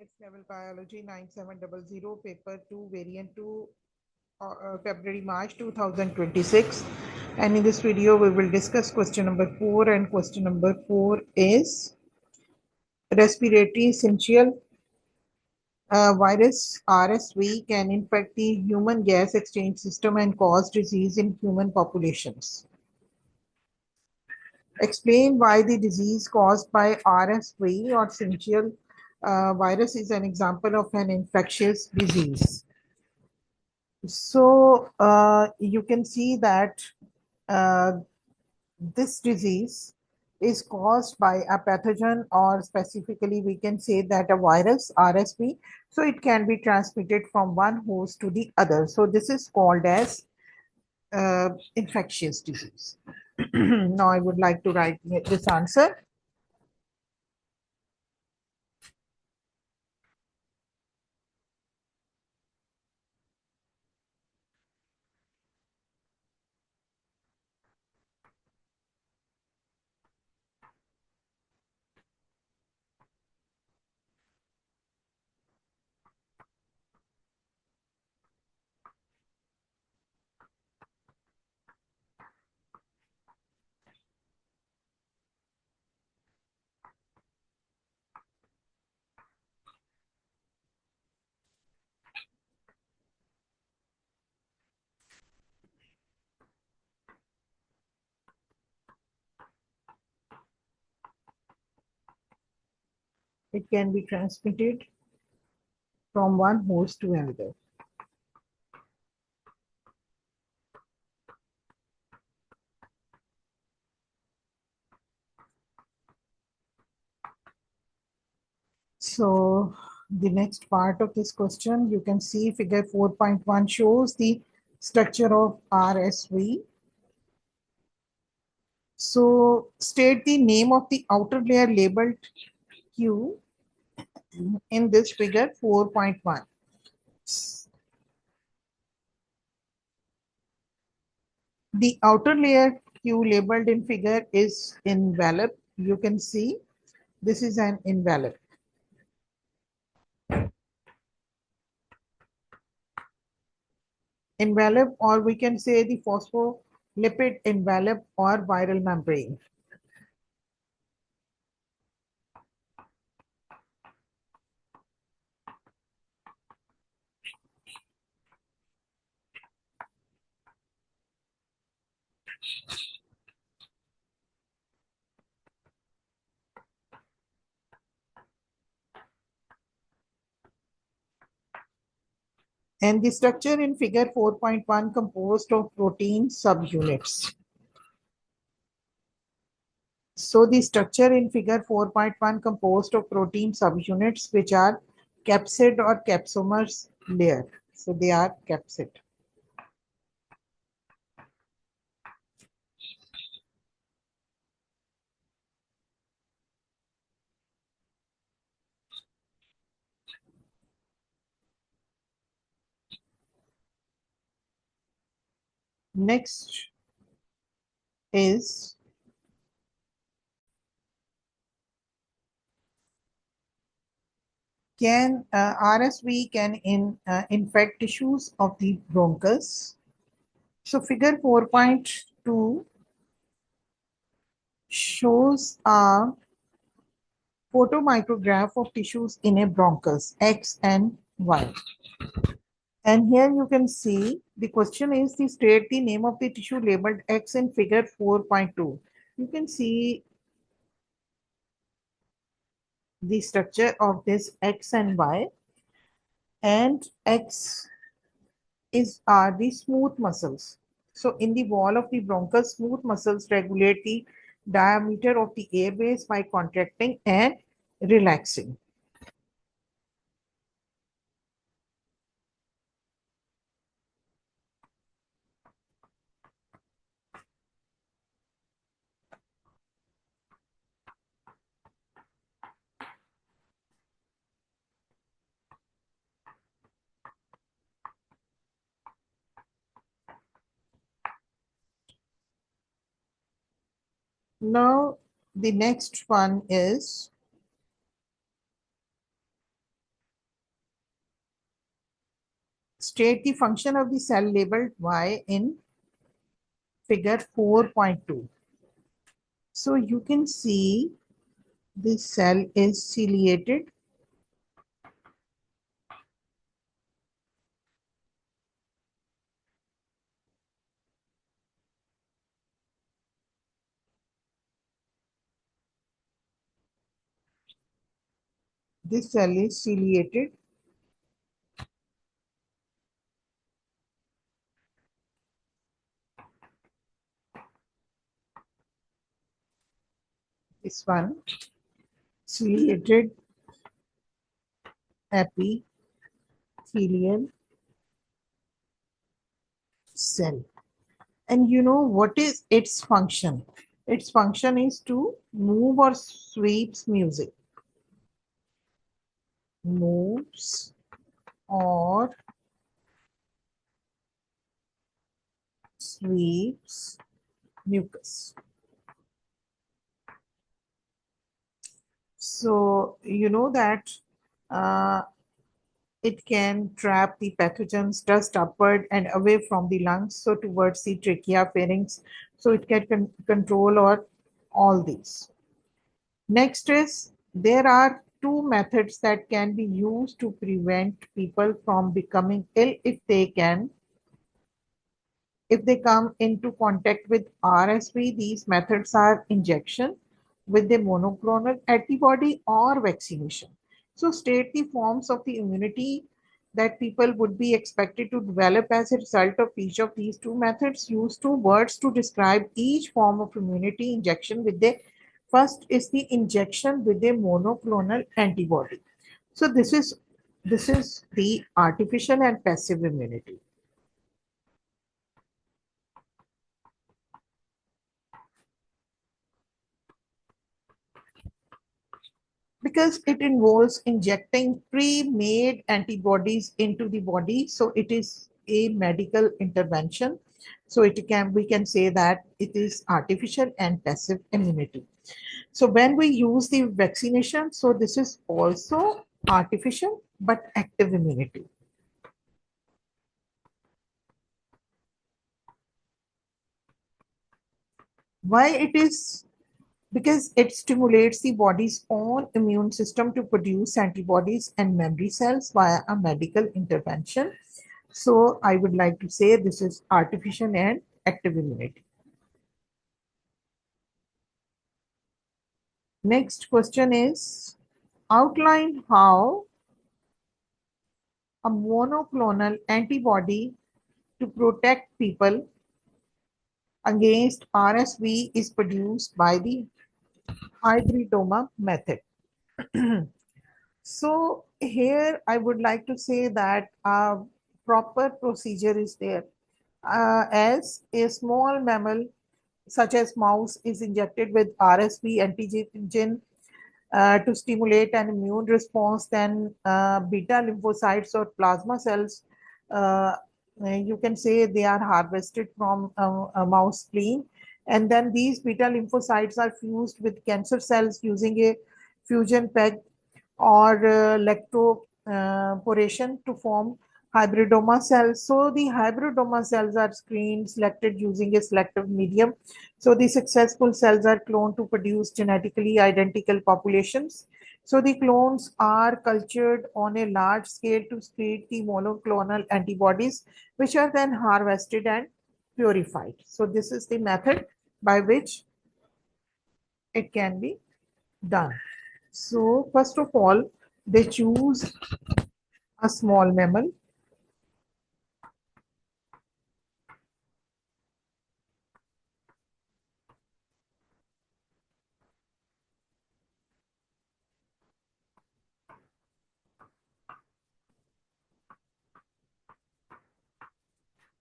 It's Level Biology 9700, Paper 2, Variant 2, February March 2026. And in this video, we will discuss question number 4. And question number 4 is respiratory syncytial virus RSV can infect the human gas exchange system and cause disease in human populations. Explain why the disease caused by RSV or syncytial virus is an example of an infectious disease. So you can see that uh, this disease is caused by a pathogen, or specifically we can say that a virus, RSV. So it can be transmitted from one host to the other. So this is called as infectious disease. Now I would like to write this answer. It can be transmitted from one host to another. So the next part of this question, you can see figure 4.1 shows the structure of RSV. So state the name of the outer layer labeled Q in this figure 4.1. The outer layer Q labeled in figure is envelope. You can see this is an envelope. Envelope, or we can say the phospholipid envelope or viral membrane. And the structure in figure 4.1 composed of protein subunits. So the structure in figure 4.1 composed of protein subunits, which are capsid or capsomers layer. So they are capsid. Next is can RSV can infect tissues of the bronchus. So figure 4.2 shows a photomicrograph of tissues in a bronchus, X and Y. And here you can see the question is to state the name of the tissue labeled X in figure 4.2. You can see the structure of this X and Y, and X is are the smooth muscles. So in the wall of the bronchus, smooth muscles regulate the diameter of the airways by contracting and relaxing. Now the next one is State the function of the cell labeled Y in figure 4.2. So you can see this cell is ciliated. This cell is ciliated. This one, ciliated epithelial cell. And you know what is its function? Its function is to move or sweeps music. Moves or sweeps mucus. So you know that uh, it can trap the pathogens dust upward and away from the lungs, so towards the trachea, pharynx. So it can control or all these. Next is there are two methods that can be used to prevent people from becoming ill if they come into contact with RSV. These methods are injection with the monoclonal antibody or vaccination. So state the forms of the immunity that people would be expected to develop as a result of each of these two methods. Use two words to describe each form of immunity. Injection with the first is the injection with a monoclonal antibody. So this is the artificial and passive immunity. Because it involves injecting pre-made antibodies into the body, so it is a medical intervention. So it can we can say that it is artificial and passive immunity. So when we use the vaccination, so this is also artificial but active immunity. Why it is? Because it stimulates the body's own immune system to produce antibodies and memory cells via a medical intervention. So I would like to say this is artificial and active immunity. Next question is outline how a monoclonal antibody to protect people against RSV is produced by the hybridoma method. So here I would like to say that a proper procedure is there. As a small mammal such as mouse is injected with RSV antigen to stimulate an immune response, then beta lymphocytes or plasma cells, uh, you can say they are harvested from a mouse spleen. And then these beta lymphocytes are fused with cancer cells using a fusion peg or electroporation to form hybridoma cells. So the hybridoma cells are screened, selected using a selective medium. So the successful cells are cloned to produce genetically identical populations. So the clones are cultured on a large scale to create the monoclonal antibodies, which are then harvested and purified. So this is the method by which it can be done. So first of all, they choose a small mammal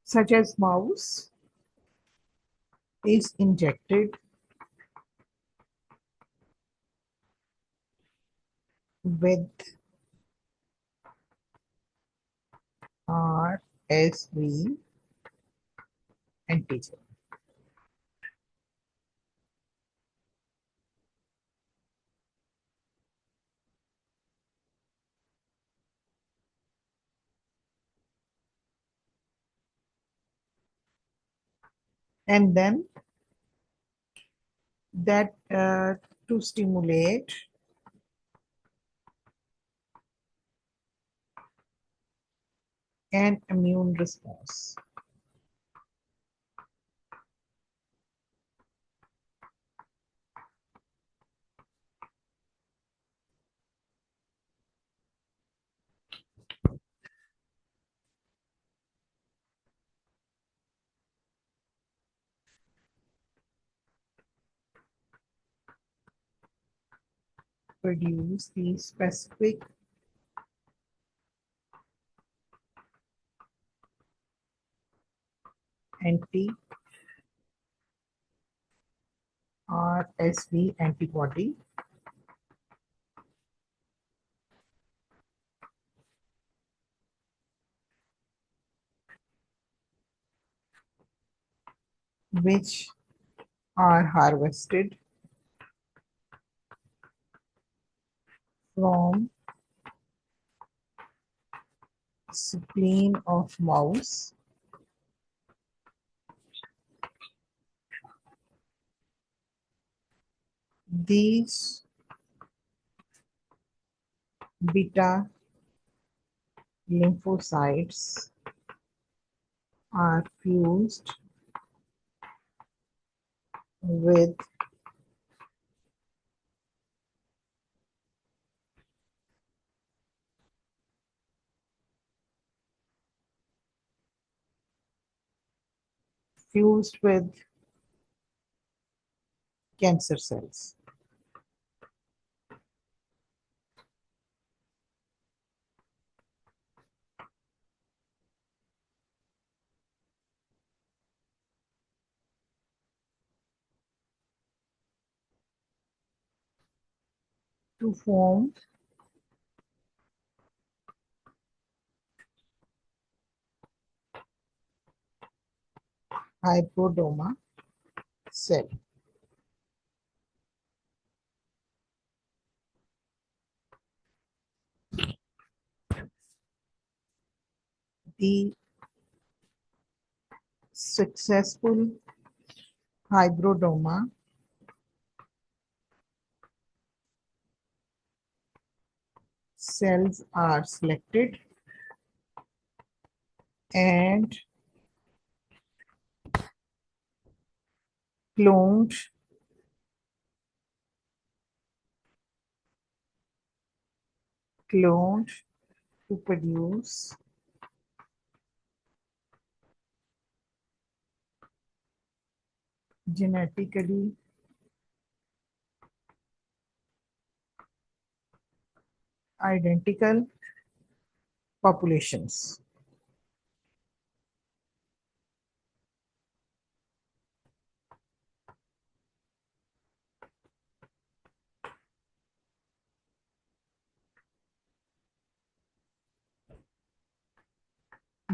such as mouse is injected with RSV antigen. and then that to stimulate an immune response. Produce the specific anti-RSV antibody which are harvested from spleen of mouse. These beta lymphocytes are with fused with cancer cells. To form hybridoma cell. The successful hybridoma cells are selected and cloned to produce genetically identical populations.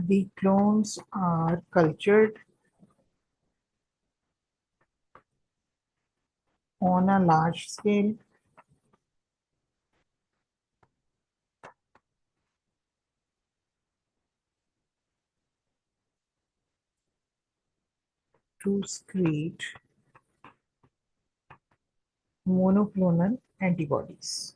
The clones are cultured on a large scale to secrete monoclonal antibodies.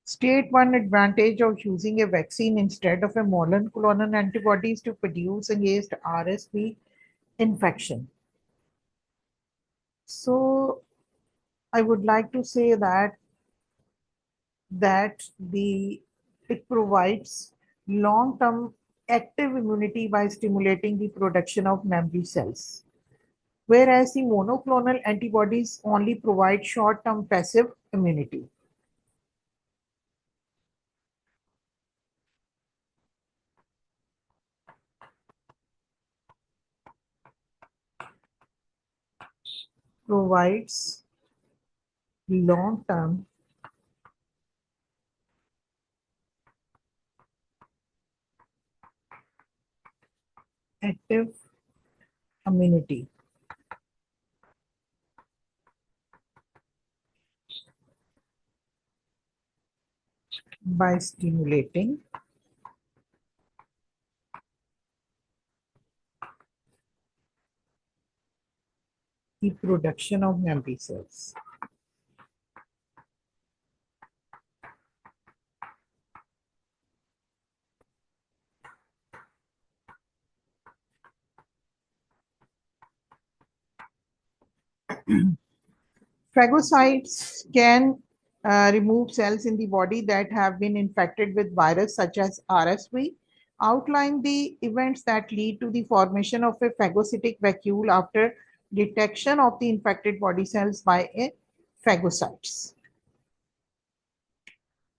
State one advantage of using a vaccine instead of a monoclonal antibodies to produce against RSV infection. So I would like to say that the it provides long-term active immunity by stimulating the production of memory cells, whereas the monoclonal antibodies only provide short-term passive immunity. Provides long-term active immunity by stimulating the production of memory cells. Phagocytes can remove cells in the body that have been infected with virus such as RSV. Outline the events that lead to the formation of a phagocytic vacuole after detection of the infected body cells by a phagocytes.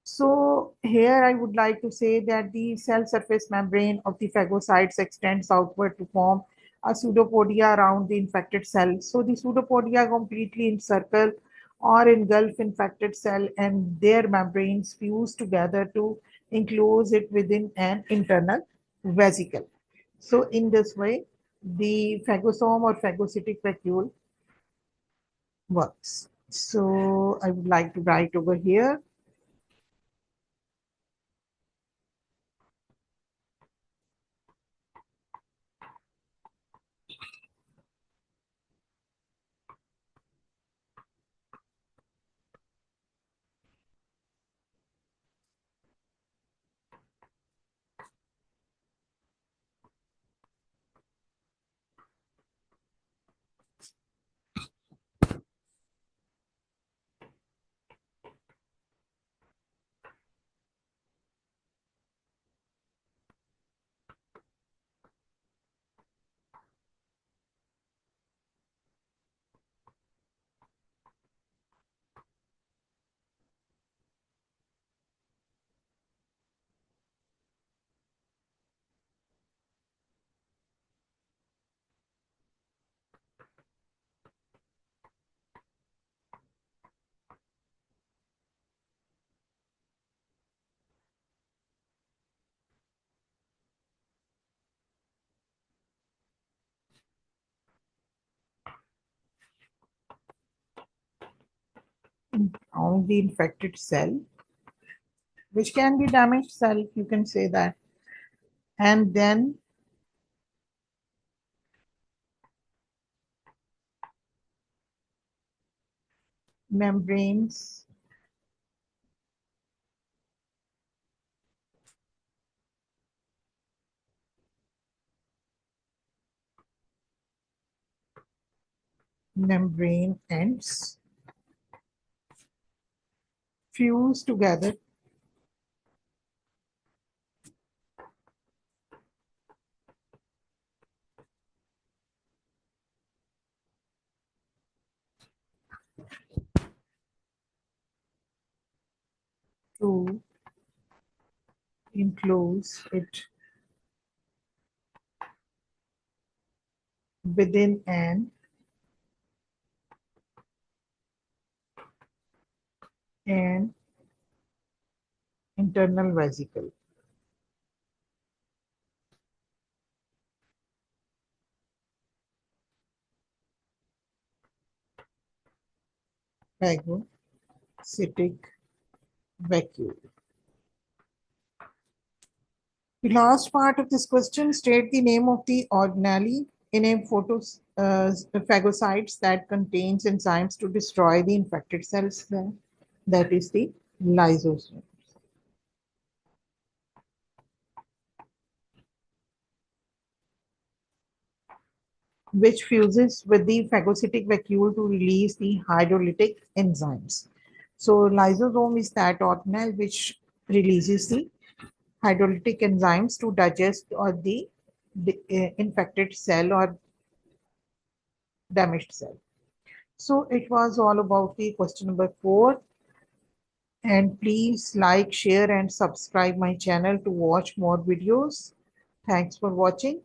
So here I would like to say that the cell surface membrane of the phagocytes extends outward to form a pseudopodia around the infected cell. So the pseudopodia completely encircle or engulf infected cell and their membranes fuse together to enclose it within an internal vesicle. So in this way, the phagosome or phagocytic vacuole works. So I would like to write over here. On the infected cell, which can be damaged cell, you can say that. And then membranes membrane ends fuse together to enclose it within an internal vesicle. Phagocytic vacuole. The last part of this question, state the name of the organelle in a phagocytes that contains enzymes to destroy the infected cells. That is the lysosome, which fuses with the phagocytic vacuole to release the hydrolytic enzymes. So lysosome is that organelle which releases the hydrolytic enzymes to digest or the infected cell or damaged cell. So it was all about the question number 4. And please like, share and subscribe my channel to watch more videos. Thanks for watching.